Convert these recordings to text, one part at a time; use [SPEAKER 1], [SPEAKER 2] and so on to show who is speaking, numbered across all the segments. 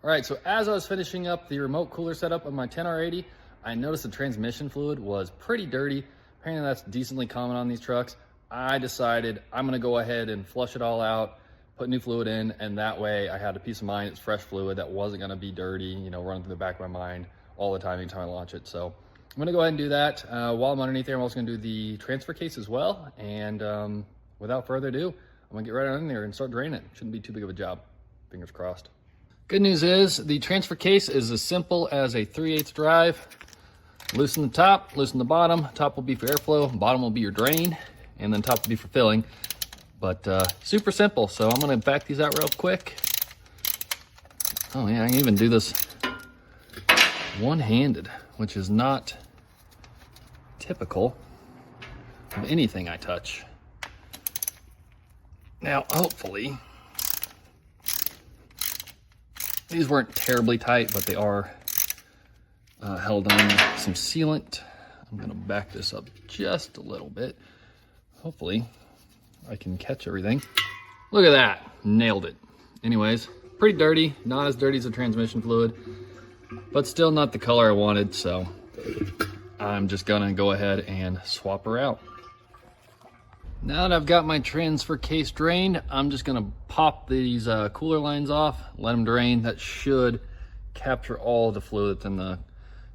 [SPEAKER 1] All right, so as I was finishing up the remote cooler setup on my 10R80, I noticed the transmission fluid was pretty dirty. Apparently that's decently common on these trucks. I decided I'm gonna go ahead and flush it all out, put new fluid in, and that way I had a peace of mind. It's fresh fluid that wasn't gonna be dirty, you know, running through the back of my mind all the time anytime I launch it. So I'm gonna go ahead and do that. While I'm underneath there, I'm also gonna do the transfer case as well. And without further ado, I'm gonna get right on in there and start draining it. Shouldn't be too big of a job, fingers crossed. Good news is the transfer case is as simple as a 3/8 drive. Loosen the top, loosen the bottom. Top will be for airflow, bottom will be your drain, and then top will be for filling. But super simple, so I'm gonna back these out real quick. Oh yeah, I can even do this one-handed, which is not typical of anything I touch. Now, hopefully, these weren't terribly tight, but they are held on with some sealant. I'm gonna back this up just a little bit. Hopefully, I can catch everything. Look at that, nailed it. Anyways, pretty dirty, not as dirty as the transmission fluid, but still not the color I wanted, so I'm just gonna go ahead and swap her out. Now that I've got my transfer case drained, I'm just gonna pop these cooler lines off, let them drain. That should capture all the fluid that's in the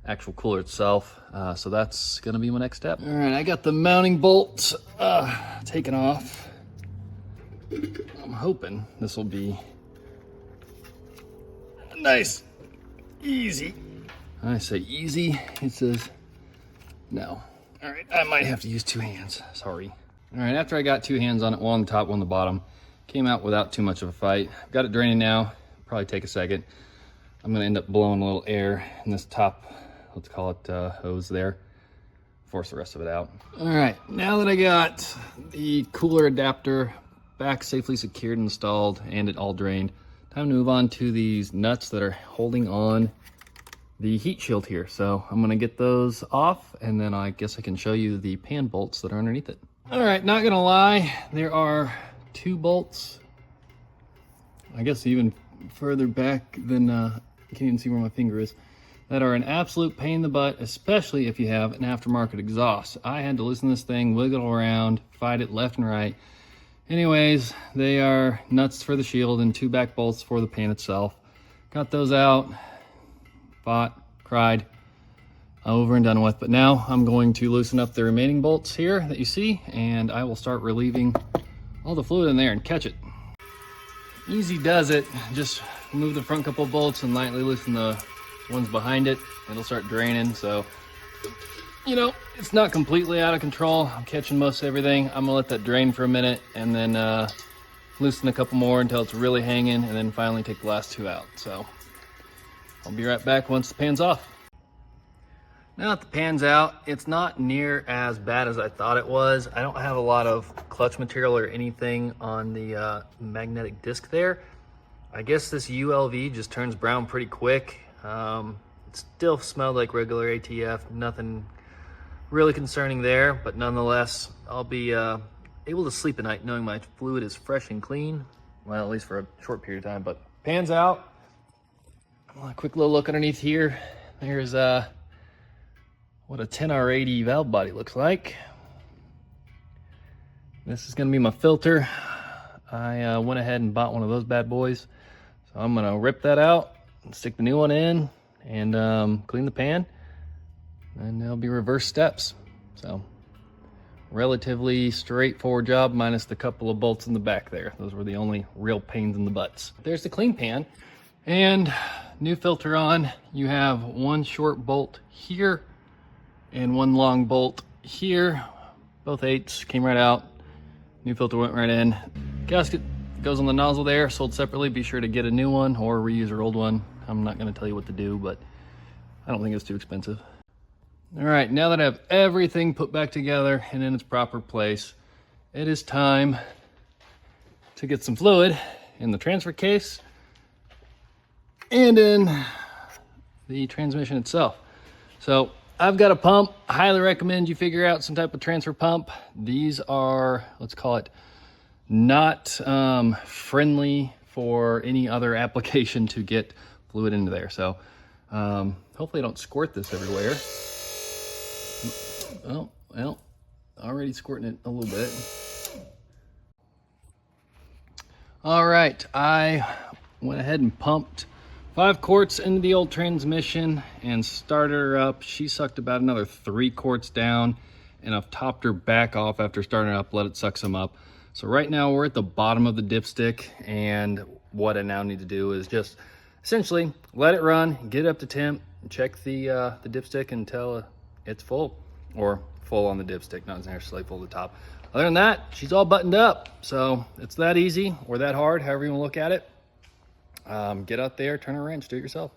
[SPEAKER 1] actual cooler itself. So that's gonna be my next step. All right, I got the mounting bolts taken off. I'm hoping this will be nice, easy. I say easy, it says no. All right, I might have to use two hands, sorry. All right, after I got two hands on it, one on the top, one on the bottom, came out without too much of a fight. Got it draining now, probably take a second. I'm gonna end up blowing a little air in this top, let's call it hose there, force the rest of it out. All right, now that I got the cooler adapter back safely secured and installed and it all drained, time to move on to these nuts that are holding on the heat shield here. So I'm gonna get those off and then I guess I can show you the pan bolts that are underneath it. All right, not gonna lie, there are two bolts, I guess even further back than, you can't even see where my finger is, that are an absolute pain in the butt, especially if you have an aftermarket exhaust. I had to loosen this thing, wiggle around, fight it left and right. Anyways, they are nuts for the shield and two back bolts for the pan itself. Got those out, fought, cried, over and done with. But now I'm going to loosen up the remaining bolts here that you see, and I will start relieving all the fluid in there and catch it. Easy does it. Just remove the front couple bolts and lightly loosen the ones behind it. It'll start draining. So, you know, it's not completely out of control. I'm catching most everything. I'm gonna let that drain for a minute and then loosen a couple more until it's really hanging, and then finally take the last two out. So I'll be right back once the pan's off. Now that the pan's out, it's not near as bad as I thought it was. I don't have a lot of clutch material or anything on the magnetic disc there. I guess this ULV just turns brown pretty quick. It still smelled like regular ATF, nothing really concerning there, but nonetheless, I'll be able to sleep at night knowing my fluid is fresh and clean. Well, at least for a short period of time, but pan's out. A quick little look underneath here. There's what a 10R80 valve body looks like. This is gonna be my filter. I went ahead and bought one of those bad boys. So I'm gonna rip that out and stick the new one in and clean the pan. And there'll be reverse steps. So relatively straightforward job minus the couple of bolts in the back there. Those were the only real pains in the butts. There's the clean pan and new filter on. You have one short bolt here and one long bolt here. Both 8s came right out. New filter went right in. Gasket goes on the nozzle there, sold separately. Be sure to get a new one or reuse your old one. I'm not gonna tell you what to do, but I don't think it's too expensive. All right, now that I have everything put back together and in its proper place, it is time to get some fluid in the transfer case and in the transmission itself. So I've got a pump. I highly recommend you figure out some type of transfer pump. These are, let's call it, not friendly for any other application to get fluid into there. So hopefully I don't squirt this everywhere. Oh, well, already squirting it a little bit. All right, I went ahead and pumped 5 quarts into the old transmission and started her up. She sucked about another 3 quarts down, and I've topped her back off after starting it up, let it suck some up. So right now we're at the bottom of the dipstick, and what I now need to do is just essentially let it run, get it up to temp, check the dipstick until it's full, or full on the dipstick, not necessarily full to the top. Other than that, she's all buttoned up. So it's that easy or that hard, however you want to look at it. Get out there, turn a wrench, do it yourself.